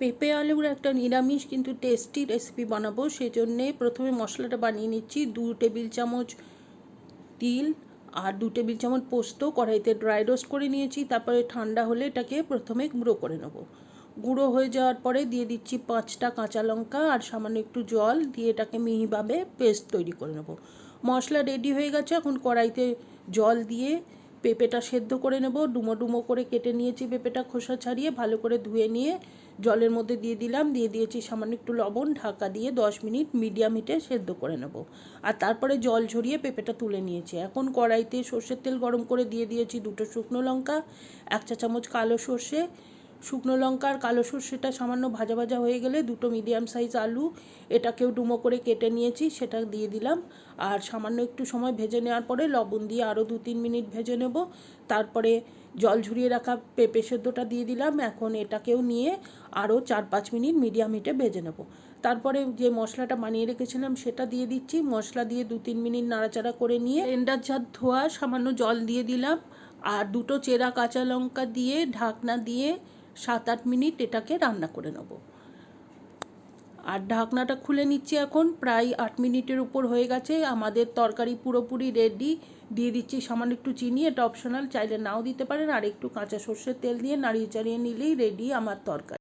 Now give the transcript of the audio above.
পেঁপে আলুর একটা নিরামিষ কিন্তু টেস্টি রেসিপি বানাবো। সেজন্যে প্রথমে মশলাটা বানিয়ে নিচ্ছি। 2 টেবিল চামচ তিল আর 2 টেবিল চামচ পোস্ত কড়াইতে ড্রাই রোস্ট করে নিয়েছি। তারপরে ঠান্ডা হলে এটাকে প্রথমে গুঁড়ো করে নেব। গুঁড়ো হয়ে যাওয়ার পরে দিয়ে দিচ্ছি 5টা কাঁচা লঙ্কা আর সামান্য একটু জল দিয়ে এটাকে মিহিভাবে পেস্ট তৈরি করে নেব। মশলা রেডি হয়ে গেছে। এখন কড়াইতে জল দিয়ে পেঁপেটা সেদ্ধ করে নেব। ডুমো ডুমো করে কেটে নিয়েছি পেঁপেটা, খোসা ছাড়িয়ে ভালো করে ধুয়ে নিয়ে জলের মধ্যে দিয়ে দিলাম। দিয়ে দিয়েছি সামান্য একটু লবণ, ঢাকা দিয়ে 10 মিনিট মিডিয়াম হিটে সেদ্ধ করে নেব। আর তারপরে জল ঝরিয়ে পেঁপেটা তুলে নিয়েছি। এখন কড়াইতে সর্ষের তেল গরম করে দিয়ে দিয়েছি 2টো শুকনো লঙ্কা, 1 চা চামচ কালো সর্ষে। শুকনো লঙ্কা আর কালো সর্ষেটা সামান্য ভাজা ভাজা হয়ে গেলে 2টো মিডিয়াম সাইজ আলু, এটাকেও ডুমো করে কেটে নিয়েছি, সেটা দিয়ে দিলাম। আর সামান্য একটু সময় ভেজে নেওয়ার পরে লবণ দিয়ে আরও 2-3 মিনিট ভেজে নেব। তারপরে জল ঝরিয়ে রাখা পেঁপে সেদ্ধটা দিয়ে দিলাম। এখন এটাকেও নিয়ে আরও 4-5 মিনিট মিডিয়াম হিটে ভেজে নেব। তারপরে যে মশলাটা বানিয়ে রেখেছিলাম সেটা দিয়ে দিচ্ছি। মশলা দিয়ে 2-3 মিনিট নাড়াচাড়া করে নিয়ে ব্লেন্ডার জার ধোয়া সামান্য জল দিয়ে দিলাম। আর 2টো চেরা কাঁচা লঙ্কা দিয়ে ঢাকনা দিয়ে 7-8 মিনিট এটাকে রান্না করে নেব। আর ঢাকনাটা খুলে নিচ্ছি। এখন প্রায় 8 মিনিটের উপর হয়ে গেছে। আমাদের তরকারি পুরোপুরি রেডি। দিয়ে দিচ্ছি সামান্য একটু চিনি, এটা অপশনাল, চাইলে নাও দিতে পারেন। আর একটু কাঁচা সর্ষের তেল দিয়ে নাড়িয়ে চাড়িয়ে নিলেই রেডি আমার তরকারি।